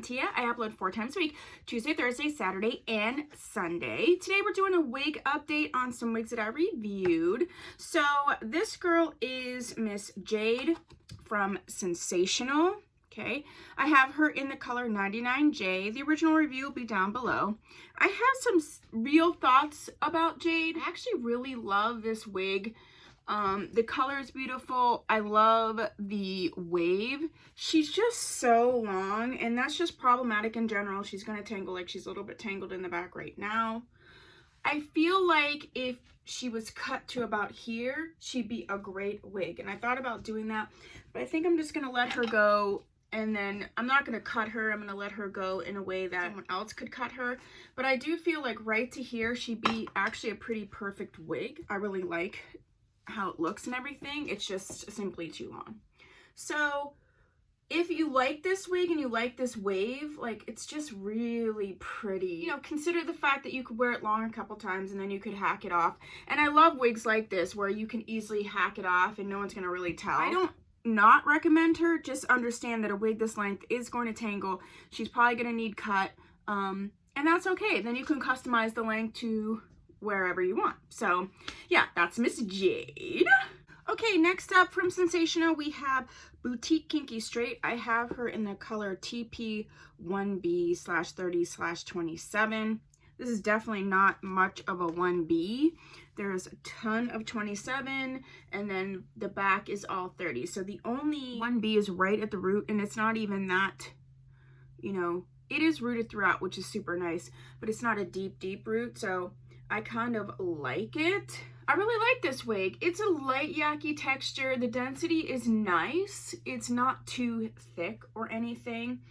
Tia. I upload 4 times a week, Tuesday, Thursday, Saturday, and Sunday. Today we're doing a wig update on some wigs that I reviewed. So this girl is Miss Jade from Sensationnel. Okay, I have her in the color 99J. The original review will be down below. I have some real thoughts about Jade. I actually really love this wig. The color is beautiful. I love the wave. She's just so long, and that's just problematic in general. She's going to tangle, like she's a little bit tangled in the back right now. I feel like if she was cut to about here, she'd be a great wig. And I thought about doing that, but I think I'm just going to let her go. And then I'm not going to cut her. I'm going to let her go in a way that someone else could cut her. But I do feel like right to here, she'd be actually a pretty perfect wig. I really like how it looks and everything. It's just simply too long. So if you like this wig and you like this wave, like it's just really pretty. You know, consider the fact that you could wear it long a couple times and then you could hack it off. And I love wigs like this where you can easily hack it off and no one's going to really tell. I don't not recommend her. Just understand that a wig this length is going to tangle. She's probably going to need cut, and that's okay. Then you can customize the length to wherever you want. So yeah, that's Miss Jade. Okay, next up from Sensationnel, we have Boutique Kinky Straight. I have her in the color TP1B/30/27. This is definitely not much of a 1B. There's a ton of 27, and then the back is all 30. So the only 1B is right at the root, and it's not even that, you know, it is rooted throughout, which is super nice, but it's not a deep, deep root, so I kind of like it. I really like this wig. It's a light yaki texture. The density is nice. It's not too thick or anything.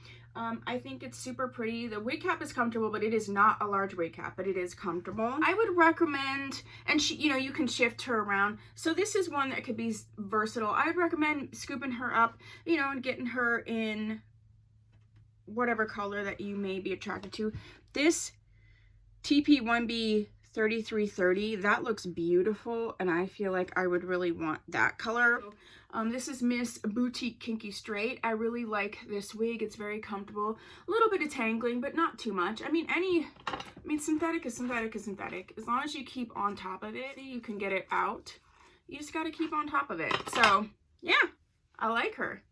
I think it's super pretty. The wig cap is comfortable, but it is not a large wig cap, but it is comfortable. I would recommend, and she, you know, you can shift her around. So this is one that could be versatile. I'd recommend scooping her up, you know, and getting her in whatever color that you may be attracted to. This TP1B 3330, that looks beautiful, and I feel like I would really want that color. This is Miss Boutique Kinky Straight. I really like this wig. It's very comfortable. A little bit of tangling, but not too much. I mean, synthetic is synthetic is synthetic. As long as you keep on top of it, you can get it out. You just got to keep on top of it. So yeah, I like her.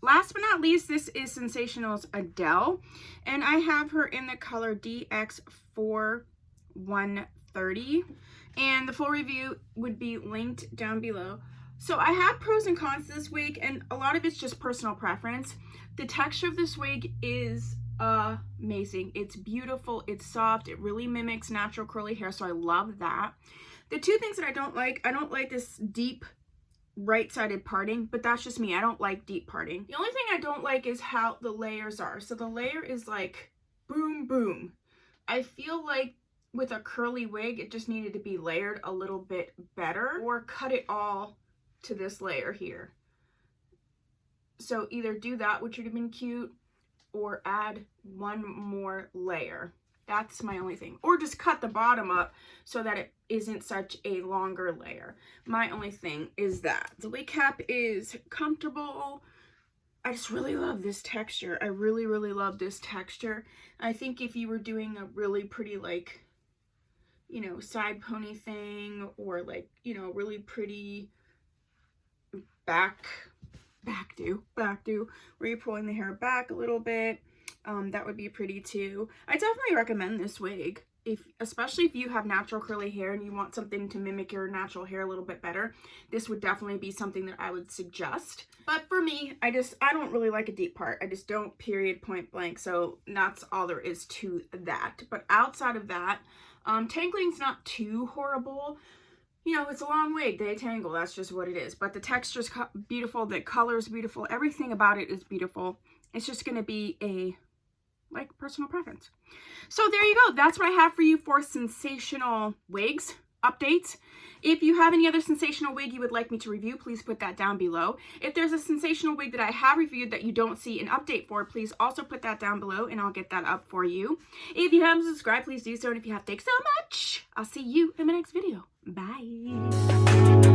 Last but not least, this is Sensationnel's Adele, and I have her in the color DX4130, and the full review would be linked down below. So I have pros and cons to this wig, and a lot of it's just personal preference. The texture of this wig is amazing. It's beautiful, it's soft, it really mimics natural curly hair, so I love that. The two things that I don't like this deep right-sided parting, but that's just me. I don't like deep parting. The only thing I don't like is how the layers are. So the layer is like boom, boom. I feel like with a curly wig, it just needed to be layered a little bit better, or cut it all to this layer here. So either do that, which would have been cute, or add one more layer. That's my only thing. Or just cut the bottom up so that it isn't such a longer layer. My only thing is that. The wig cap is comfortable. I just really love this texture. I really, really love this texture. I think if you were doing a really pretty, like, you know, side pony thing, or like, you know, really pretty back do, where you're pulling the hair back a little bit, that would be pretty too. I definitely recommend this wig, especially if you have natural curly hair and you want something to mimic your natural hair a little bit better. This would definitely be something that I would suggest. But for me, I don't really like a deep part. I just don't, period, point blank. So that's all there is to that. But outside of that, tangling's not too horrible. You know, it's a long wig, they tangle, that's just what it is. But the texture's beautiful, the color's beautiful, everything about it is beautiful. It's just going to be a, like, personal preference. So there you go. That's what I have for you for Sensationnel wigs updates. If you have any other Sensationnel wig you would like me to review, please put that down below. If there's a Sensationnel wig that I have reviewed that you don't see an update for, please also put that down below and I'll get that up for you. If you haven't subscribed, please do so. And if you have, thanks so much. I'll see you in my next video. Bye.